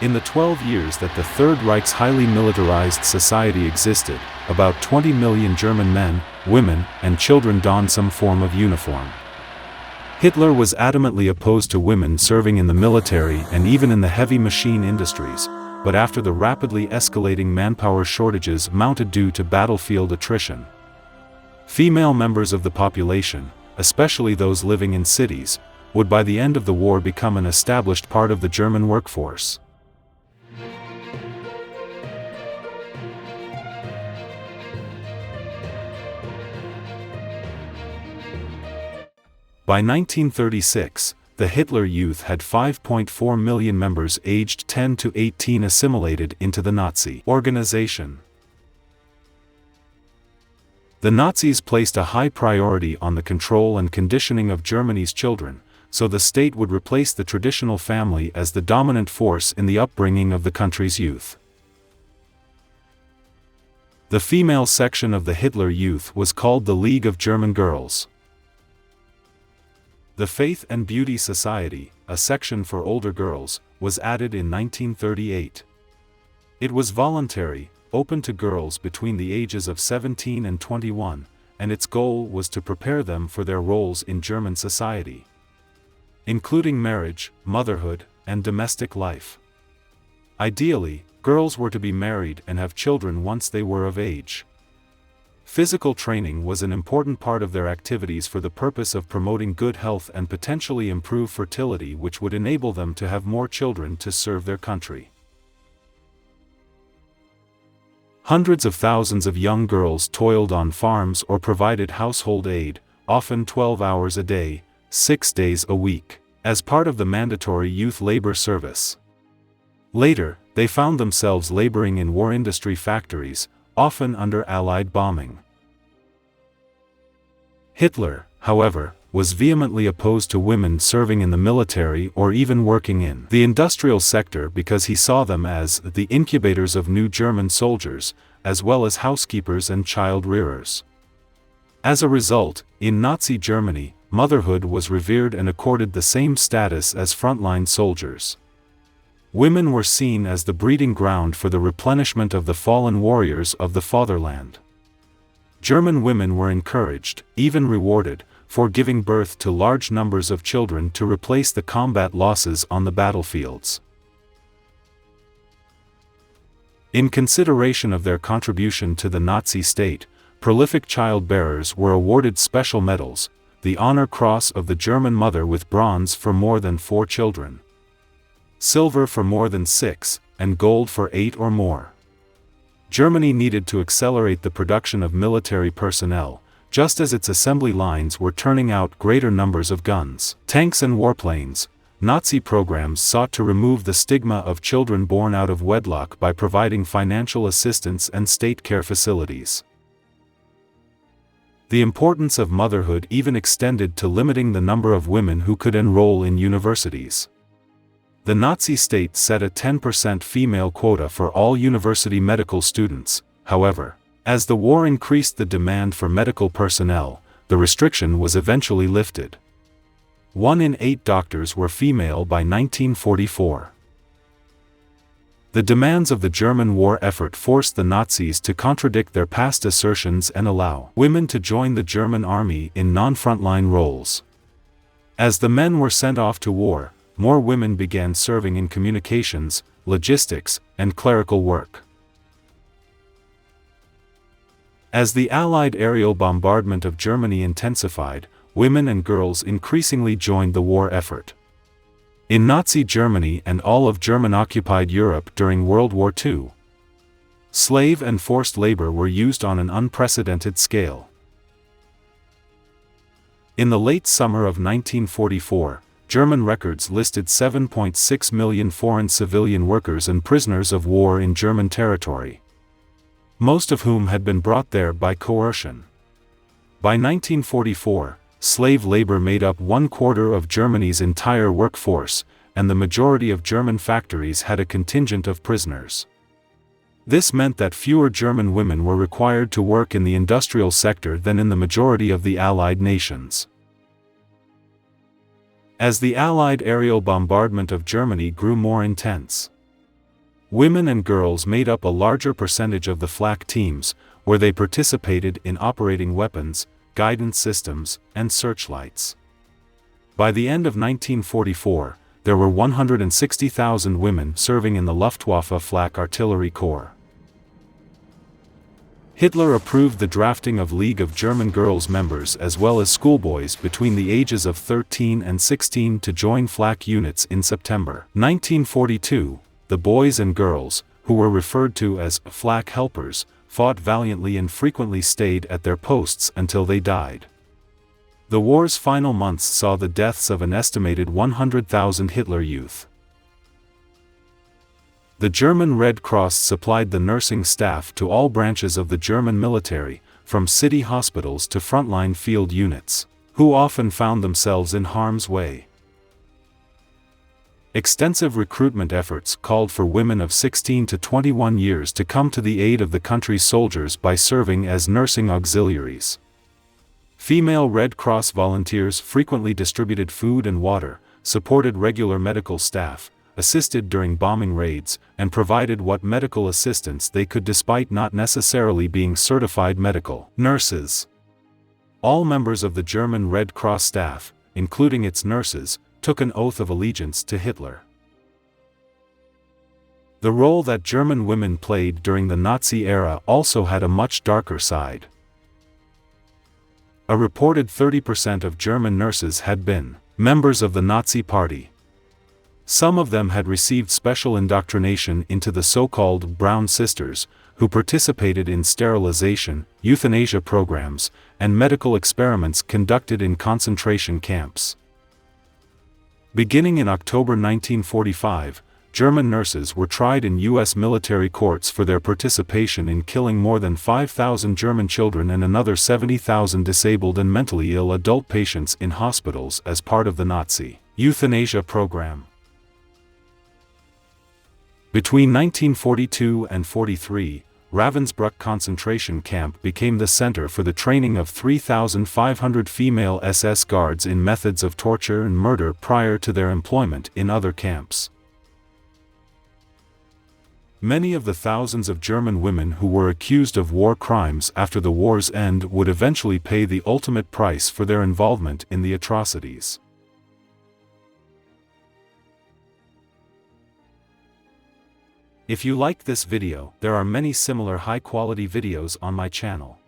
In the 12 years that the Third Reich's highly militarized society existed, about 20 million German men, women, and children donned some form of uniform. Hitler was adamantly opposed to women serving in the military and even in the heavy machine industries, but after the rapidly escalating manpower shortages mounted due to battlefield attrition, female members of the population, especially those living in cities, would by the end of the war become an established part of the German workforce. By 1936, the Hitler Youth had 5.4 million members aged 10 to 18 assimilated into the Nazi organization. The Nazis placed a high priority on the control and conditioning of Germany's children, so the state would replace the traditional family as the dominant force in the upbringing of the country's youth. The female section of the Hitler Youth was called the League of German Girls. The Faith and Beauty Society, a section for older girls, was added in 1938. It was voluntary, open to girls between the ages of 17 and 21, and its goal was to prepare them for their roles in German society, including marriage, motherhood, and domestic life. Ideally, girls were to be married and have children once they were of age. Physical training was an important part of their activities for the purpose of promoting good health and potentially improve fertility, which would enable them to have more children to serve their country. Hundreds of thousands of young girls toiled on farms or provided household aid, often 12 hours a day, 6 days a week, as part of the mandatory youth labor service. Later, they found themselves laboring in war industry factories, often under Allied bombing. Hitler, however, was vehemently opposed to women serving in the military or even working in the industrial sector because he saw them as the incubators of new German soldiers, as well as housekeepers and child rearers. As a result, in Nazi Germany, motherhood was revered and accorded the same status as frontline soldiers. Women were seen as the breeding ground for the replenishment of the fallen warriors of the fatherland. German women were encouraged, even rewarded, for giving birth to large numbers of children to replace the combat losses on the battlefields. In consideration of their contribution to the Nazi state, prolific childbearers were awarded special medals, the Honor Cross of the German Mother with bronze for more than 4 children, silver for more than 6, and gold for 8 or more. Germany needed to accelerate the production of military personnel, just as its assembly lines were turning out greater numbers of guns, tanks and warplanes. Nazi programs sought to remove the stigma of children born out of wedlock by providing financial assistance and state care facilities. The importance of motherhood even extended to limiting the number of women who could enroll in universities. The Nazi state set a 10% female quota for all university medical students. However, as the war increased the demand for medical personnel, the restriction was eventually lifted. 1 in 8 doctors were female by 1944. The demands of the German war effort forced the Nazis to contradict their past assertions and allow women to join the German army in non-frontline roles. As the men were sent off to war, more women began serving in communications, logistics, and clerical work. As the Allied aerial bombardment of Germany intensified, women and girls increasingly joined the war effort. In Nazi Germany and all of German-occupied Europe during World War II, slave and forced labor were used on an unprecedented scale. In the late summer of 1944, German records listed 7.6 million foreign civilian workers and prisoners of war in German territory, most of whom had been brought there by coercion. By 1944, slave labor made up 1/4 of Germany's entire workforce, and the majority of German factories had a contingent of prisoners. This meant that fewer German women were required to work in the industrial sector than in the majority of the Allied nations. As the Allied aerial bombardment of Germany grew more intense, Women and girls made up a larger percentage of the flak teams, where they participated in operating weapons, guidance systems, and searchlights. By the end of 1944, there were 160,000 women serving in the Luftwaffe Flak Artillery Corps. Hitler approved the drafting of League of German Girls members as well as schoolboys between the ages of 13 and 16 to join flak units in September 1942. The boys and girls, who were referred to as flak helpers, fought valiantly and frequently stayed at their posts until they died. The war's final months saw the deaths of an estimated 100,000 Hitler Youth. The German Red Cross supplied the nursing staff to all branches of the German military, from city hospitals to frontline field units, who often found themselves in harm's way. Extensive recruitment efforts called for women of 16 to 21 years to come to the aid of the country's soldiers by serving as nursing auxiliaries. Female Red Cross volunteers frequently distributed food and water, supported regular medical staff, assisted during bombing raids, and provided what medical assistance they could despite not necessarily being certified medical nurses. All members of the German Red Cross staff, including its nurses, took an oath of allegiance to Hitler. The role that German women played during the Nazi era also had a much darker side. A reported 30% of German nurses had been members of the Nazi Party. Some of them had received special indoctrination into the so-called Brown Sisters, who participated in sterilization, euthanasia programs, and medical experiments conducted in concentration camps. Beginning in October 1945, German nurses were tried in U.S. military courts for their participation in killing more than 5,000 German children and another 70,000 disabled and mentally ill adult patients in hospitals as part of the Nazi euthanasia program. Between 1942 and 43, Ravensbrück concentration camp became the center for the training of 3,500 female SS guards in methods of torture and murder prior to their employment in other camps. Many of the thousands of German women who were accused of war crimes after the war's end would eventually pay the ultimate price for their involvement in the atrocities. If you liked this video, there are many similar high-quality videos on my channel.